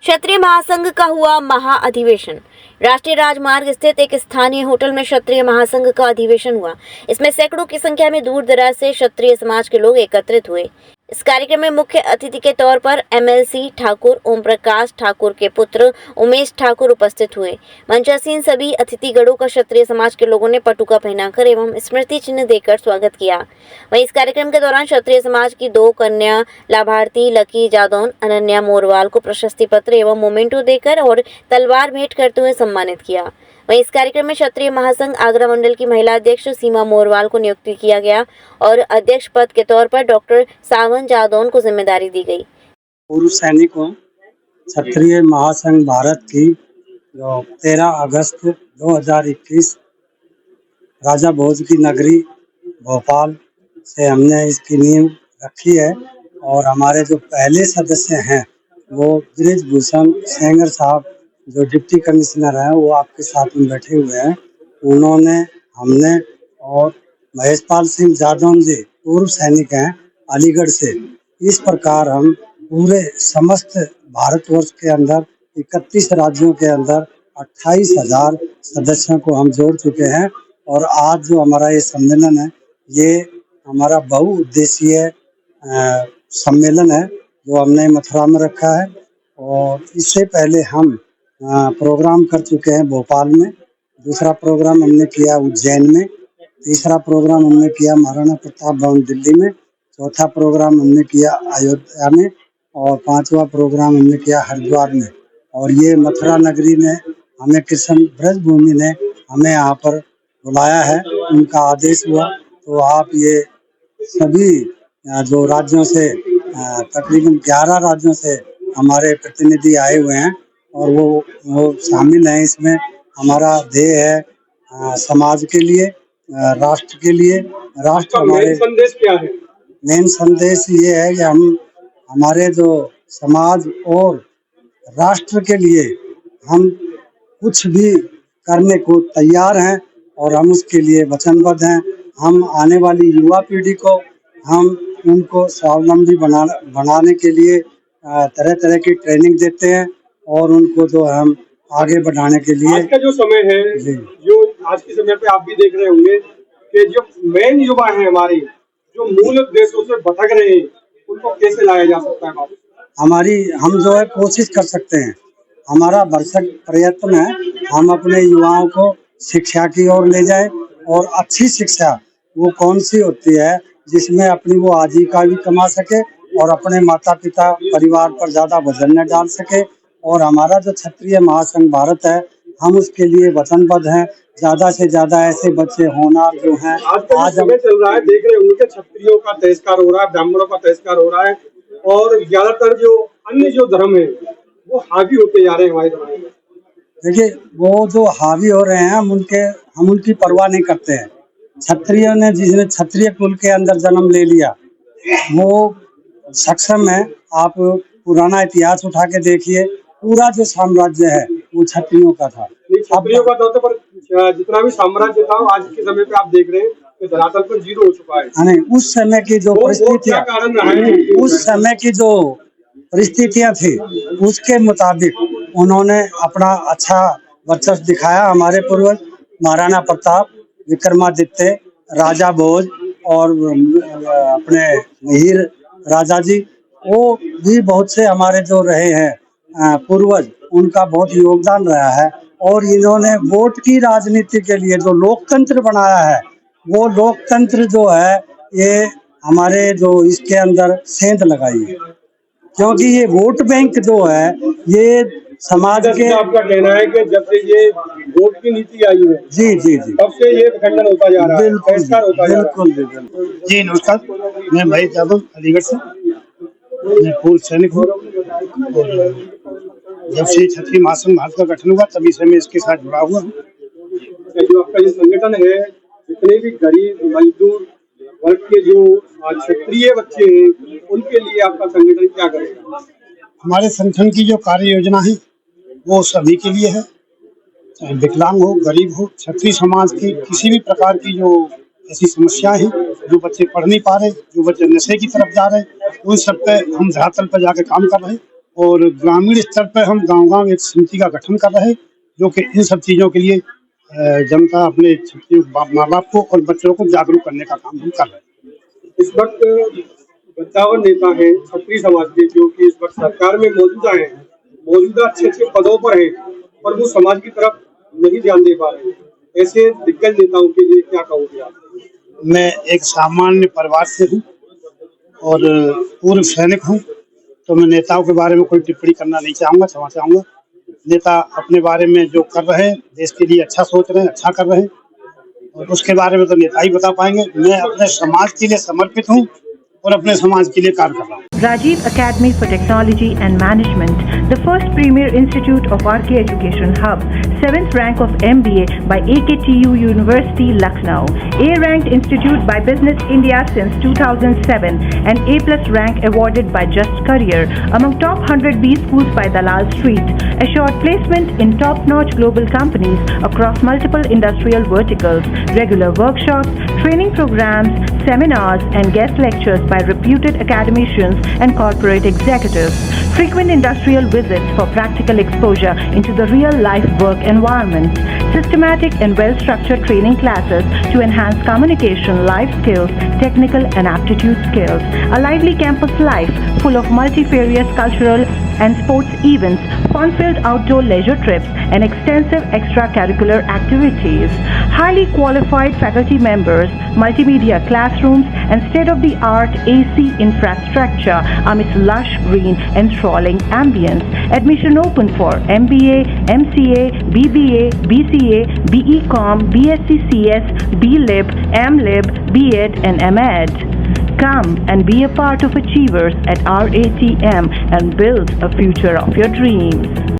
क्षत्रिय महासंघ का हुआ महाअधिवेशन। राष्ट्रीय राजमार्ग स्थित एक स्थानीय होटल में क्षत्रिय महासंघ का अधिवेशन हुआ। इसमें सैकड़ों की संख्या में दूर दराज से क्षत्रिय समाज के लोग एकत्रित हुए। इस कार्यक्रम में मुख्य अतिथि के तौर पर एमएलसी ठाकुर ओम प्रकाश ठाकुर के पुत्र उमेश ठाकुर उपस्थित हुए। मंचासीन सभी अतिथिगणों का क्षत्रिय समाज के लोगों ने पटुका पहनाकर एवं स्मृति चिन्ह देकर स्वागत किया। वहीं इस कार्यक्रम के दौरान क्षत्रिय समाज की 2 कन्या लाभार्थी लकी जादौन अनन्या मोरवाल को प्रशस्ति पत्र एवं मोमेंटो देकर और तलवार भेंट करते हुए सम्मानित किया। वहीं इस कार्यक्रम में क्षत्रिय महासंघ आगरा मंडल की महिला अध्यक्ष सीमा मोरवाल को नियुक्त किया गया और अध्यक्ष पद के तौर पर डॉक्टर सावन जादौन को जिम्मेदारी दी गई। पूर्व सैनिकों क्षत्रिय महासंघ भारत की जो 13 अगस्त 2021 राजा भोज की नगरी भोपाल से हमने इसकी नींव रखी है और हमारे जो पहले सदस्य हैं वो बृजभूषण सेंगर साहब जो डिप्टी कमिश्नर हैं वो आपके साथ में बैठे हुए हैं। उन्होंने हमने और महेशपाल सिंह जादौन जी पूर्व सैनिक हैं अलीगढ़ से। इस प्रकार हम पूरे समस्त भारतवर्ष के अंदर 31 राज्यों के अंदर 28,000 सदस्यों को हम जोड़ चुके हैं और आज जो हमारा ये सम्मेलन है ये हमारा बहुउद्देशीय सम्मेलन है जो हमने मथुरा में रखा है। और इससे पहले हम प्रोग्राम कर चुके हैं भोपाल में, दूसरा प्रोग्राम हमने किया उज्जैन में, तीसरा प्रोग्राम हमने किया महाराणा प्रताप भवन दिल्ली में, चौथा प्रोग्राम हमने किया अयोध्या में और 5वां प्रोग्राम हमने किया हरिद्वार में। और ये मथुरा नगरी ने हमें कृष्ण ब्रजभूमि ने हमें यहाँ पर बुलाया है, उनका आदेश हुआ तो आप ये सभी जो राज्यों से तकरीबन 11 राज्यों से हमारे प्रतिनिधि आए हुए हैं और वो शामिल हैं। इसमें हमारा ध्येय है समाज के लिए, राष्ट्र के लिए। राष्ट्र हमारे संदेश क्या है? मेन संदेश ये है कि हम हमारे जो समाज और राष्ट्र के लिए हम कुछ भी करने को तैयार हैं और हम उसके लिए वचनबद्ध हैं। हम आने वाली युवा पीढ़ी को हम उनको स्वावलंबी बनाने के लिए तरह तरह की ट्रेनिंग देते हैं और उनको जो हम आगे बढ़ाने के लिए। आज का जो समय है, जो आज के समय पे आप भी देख रहे होंगे कि जो मेन युवा है हमारे जो मूल देशों से भटक रहे हैं उनको कैसे लाया जा सकता है? हम जो है कोशिश कर सकते हैं। हमारा भरसक प्रयत्न है हम अपने युवाओं को शिक्षा की ओर ले जाए और अच्छी शिक्षा वो कौन सी होती है जिसमें अपनी वो आजीविका भी कमा सके और अपने माता पिता परिवार पर ज्यादा वजन न डाल सके। और हमारा जो क्षत्रिय महासंघ भारत है हम उसके लिए वचनबद्ध हैं। ज्यादा से ज्यादा ऐसे बच्चे होनहार जो हैं आज समय चल रहा है, देख रहे होंगे क्षत्रियों का तिरस्कार हो रहा है, ब्राह्मणों का तिरस्कार हो रहा है और ज्यादातर जो अन्य जो धर्म है वो हावी होते जा रहे हैं हमारे धर्म में। देखिए वो जो हावी हो रहे हैं हम उनकी परवाह नहीं करते हैं। क्षत्रियों ने जिसने क्षत्रिय कुल के अंदर जन्म ले लिया वो सक्षम है। आप पुराना इतिहास उठा के देखिए, पूरा जो साम्राज्य है वो क्षत्रियों का था। क्षत्रियों का था पर जितना भी साम्राज्य था आज के समय पे आप देख रहे हैं कि धरातल पर जीरो हो चुका है। नहीं, उस समय की जो परिस्थितियां थी उसके मुताबिक उन्होंने अपना अच्छा वर्चस्व दिखाया। हमारे पूर्वज महाराणा प्रताप, विक्रमादित्य, राजा भोज और अपने मिहिर राजा जी, वो भी बहुत से हमारे जो रहे हैं पूर्वज, उनका बहुत योगदान रहा है। और इन्होंने वोट की राजनीति के लिए जो लोकतंत्र बनाया है वो लोकतंत्र जो है ये हमारे जो इसके अंदर सेंध लगाई है, क्योंकि ये वोट बैंक जो है ये समाज के। आपका कहना है कि जब से ये वोट की नीति आई है जी तब से ये खंडन होता जा रहा है, बिल्कुल। जी नमस्कार, मैं महेश यादव अलीगढ़ से। मैं पूर्व सैनिक हूँ और जब से क्षत्रिय महासंघ भारत का गठन हुआ तभी से मैं इसके साथ जुड़ा हुआ हूँ। जो आपका ये संगठन है, जितने भी गरीब मजदूर वर्ग के जो क्षत्रिय बच्चे हैं उनके लिए आपका संगठन क्या करेगा? हमारे संगठन की जो कार्य योजना है वो सभी के लिए है, चाहे विकलांग हो, गरीब हो, क्षत्रिय समाज की किसी भी प्रकार की जो ऐसी समस्याएं हैं, जो बच्चे पढ़ नहीं पा रहे, जो बच्चे नशे की तरफ जा रहे हैं, उन सब पे हम धरातल पर जाके काम कर रहे हैं और ग्रामीण स्तर पर हम गांव-गांव एक समिति का गठन कर रहे हैं, जो कि इन सब चीज़ों के लिए जनता अपने माँ बाप को और बच्चों को जागरूक करने का काम हम कर रहे हैं। इस वक्त बच्चावन नेता हैं क्षत्रिय समाज के, जो कि इस वक्त सरकार में मौजूदा अच्छे पदों पर हैं, पर वो समाज की तरफ नहीं ध्यान दे पा रहे हैं। ऐसे दिग्गज नेताओं के लिए क्या कहोगे आप? मैं एक सामान्य परिवार से हूँ और पूर्व सैनिक हूँ, तो मैं नेताओं के बारे में कोई टिप्पणी करना नहीं चाहूँगा, क्षमा चाहूँगा। नेता अपने बारे में जो कर रहे हैं, देश के लिए अच्छा सोच रहे हैं, अच्छा कर रहे हैं, और उसके बारे में तो नेता ही बता पाएंगे। मैं अपने समाज के लिए समर्पित हूँ और अपने समाज के लिए कार्य कर रहा हूँ। Rajiv Academy for Technology and Management, the first premier institute of RK Education Hub, 7th rank of MBA by AKTU University, Lucknow, A-ranked institute by Business India since 2007, and A+ rank awarded by Just Career among top 100 B schools by Dalal Street, assured placement in top-notch global companies across multiple industrial verticals, regular workshops, training programs, seminars, and guest lectures by reputed academicians and corporate executives, frequent industrial visits for practical exposure into the real-life work environment, systematic and well-structured training classes to enhance communication, life skills, technical and aptitude skills, a lively campus life full of multifarious cultural and sports events, fun-filled outdoor leisure trips, and extensive extracurricular activities, highly qualified faculty members, multimedia classrooms, and state-of-the-art AC infrastructure amidst lush green enthralling ambience. Admission open for MBA, MCA, BBA, BCA, BEcom, BSc CS, BLib, MLib, BEd, and MEd. Come and be a part of achievers at RATM and build a future of your dreams.